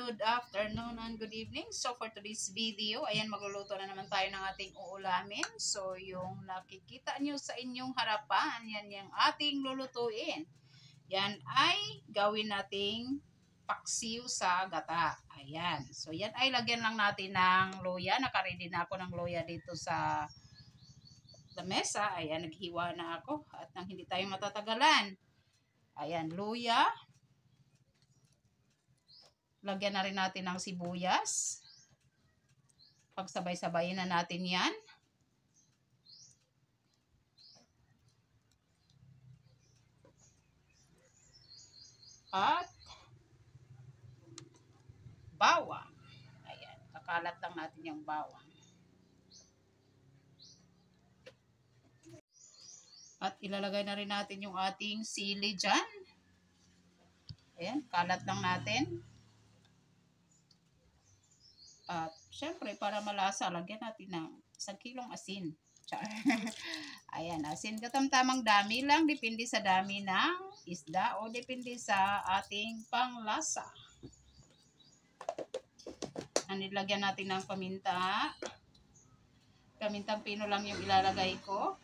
Good afternoon and good evening. So for today's video, ayan, magluluto na naman tayo ng ating uulamin. So yung nakikita nyo sa inyong harapan, yan yung ating lulutuin. Yan ay gawin nating paksiw sa gata. Ayan. So yan ay lagyan lang natin ng luya. Nakaready na ako ng luya dito sa lamesa. Ayan, naghiwa na ako. At nang hindi tayo matatagalan. Ayan, luya. Lagyan na rin natin ng sibuyas. Pagsabay-sabayin na natin yan. At bawang. Ayan, kakalat lang natin yung bawang. At ilalagay na rin natin yung ating sili dyan. Ayan, kalat lang natin. At syempre, para malasa, lagyan natin ng 1 kilong asin. Ayan, asin katamtamang dami lang. Depende sa dami ng isda o depende sa ating panglasa. Nilagyan natin ng paminta. Pamintang pino lang yung ilalagay ko.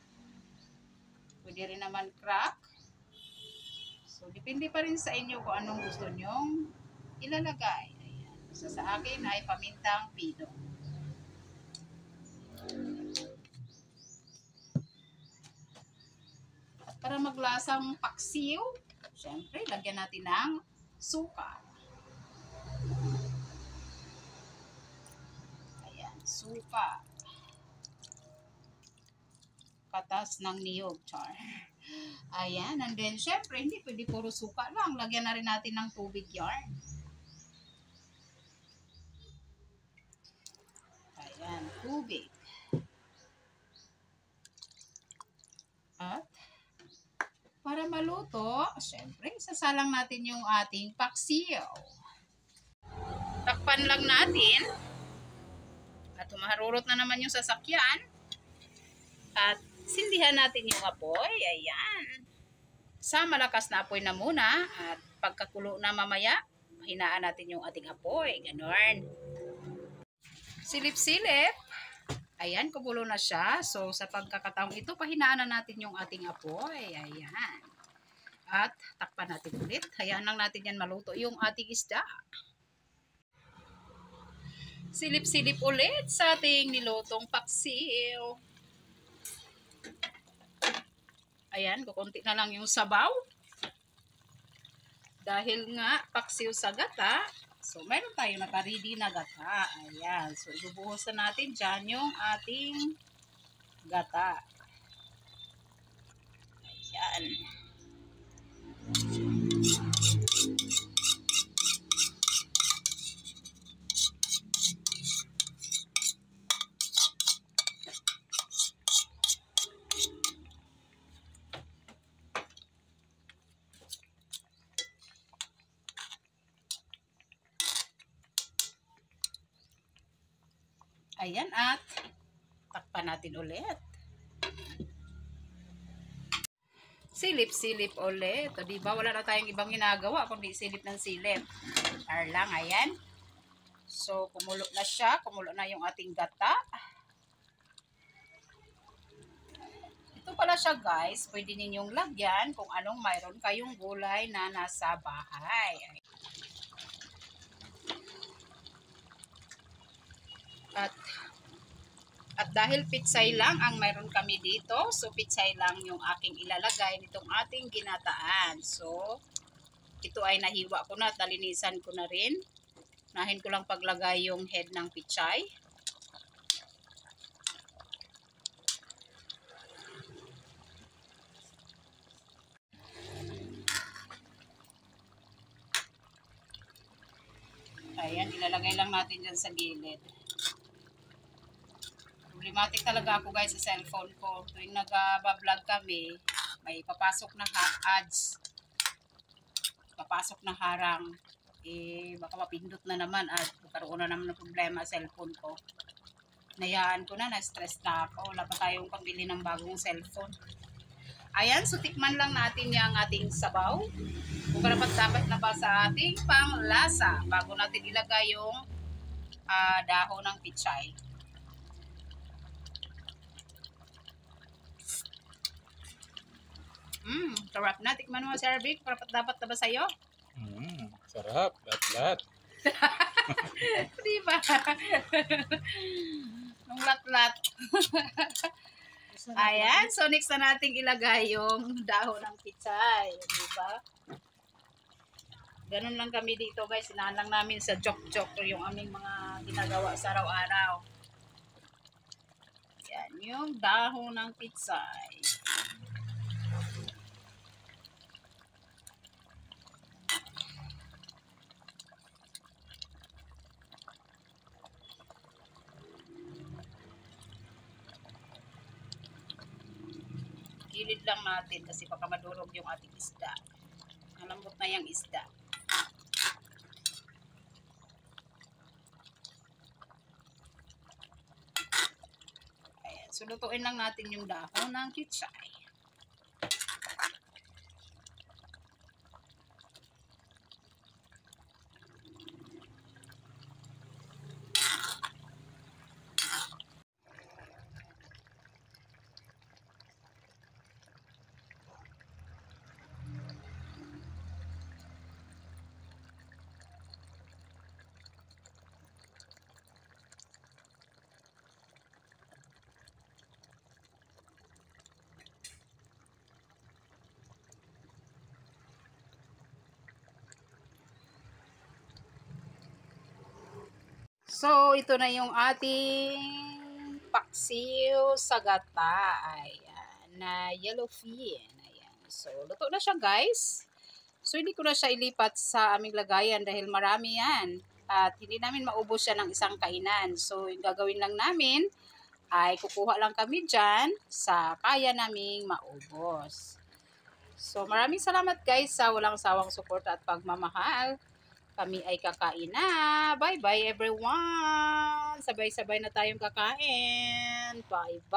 Pwede rin naman crack. So, depende pa rin sa inyo kung anong gusto nyong ilalagay. Sa akin ay pamintang pino. At para maglasang paksiw, syempre, lagyan natin ng suka. Ayan, suka. Katas ng niyog, char. Ayan, and then, syempre, hindi pwede puro suka lang. Lagyan na rin natin ng tubig yarn. Ayan, tubig. At para maluto, syempre, sasalang natin yung ating paksiw. Takpan lang natin. At humarurot na naman yung sasakyan. At sindihan natin yung apoy. Ayan. Sa malakas na apoy na muna. At pagkakulo na mamaya, hinaan natin yung ating apoy. Ganon. Silip-silip. Ayan, kumulo na siya. So, sa pagkakataong ito, pahinaan na natin yung ating apoy. Ayan. At takpan natin ulit. Hayaan lang natin yan maluto yung ating isda. Silip-silip ulit sa ating nilutong paksiw. Ayan, kukunti na lang yung sabaw. Dahil nga, paksiw sa gata, so, meron tayo naka-ready na gata. Ayan. So, ibubuhos na natin dyan yung ating gata. Ayan. Ayan, at takpan natin ulit. Silip-silip ulit. O, diba? Wala na tayong ibang ginagawa kundi silip ng silip. Lang, ayan. So, kumulo na siya. Kumulo na yung ating gata. Ito pala siya, guys. Pwede ninyong lagyan kung anong mayroon kayong gulay na nasa bahay. At dahil pitsay lang ang mayroon kami dito, so pitsay lang yung aking ilalagay nitong ating ginataan. So, ito ay nahiwa ko na, talinisan ko na rin. Nahin ko lang paglagay yung head ng pitsay. Ayan, ilalagay lang natin dyan sa gilid. Problematic talaga ako, guys, sa cellphone ko. Tuwing nag-vlog kami, may papasok na ads. Papasok na harang. Baka mapindot na naman at magkaroon na naman ng problema sa cellphone ko. Nayaan ko na, na-stress na ako. Wala pa tayong pambili ng bagong cellphone. Ayan, so tikman lang natin yung ating sabaw. Kung dapat na ba sa ating panglasa bago natin ilagay yung dahon ng pichay. Sarap na. Tikman mo, Sir Vic. Dapat na ba sa'yo? Sarap. Lat-lat. Diba? Nung lat-lat. Ayan. So, next na natin ilagay yung dahon ng pichay. Diba? Ganun lang kami dito, guys. Sinahan lang namin sa joke-joke yung aming mga ginagawa sa araw-araw. Yan. Yung dahon ng pichay. Gilid lang natin kasi baka madurog yung ating isda. Malambot na yung isda. Ayan. So, lutuin lang natin yung dahon ng pichay. So, ito na yung ating paksiw sa gata. Ayan, na yellowfin. Ayan. So, luto na siya, guys. So, hindi ko na siya ilipat sa aming lagayan dahil marami yan. At hindi namin maubos siya ng isang kainan. So, yung gagawin lang namin ay kukuha lang kami dyan sa kaya naming maubos. So, maraming salamat, guys, sa walang sawang suporta at pagmamahal. Kami ay kakain na. Bye-bye, everyone. Sabay-sabay na tayong kakain. Bye-bye.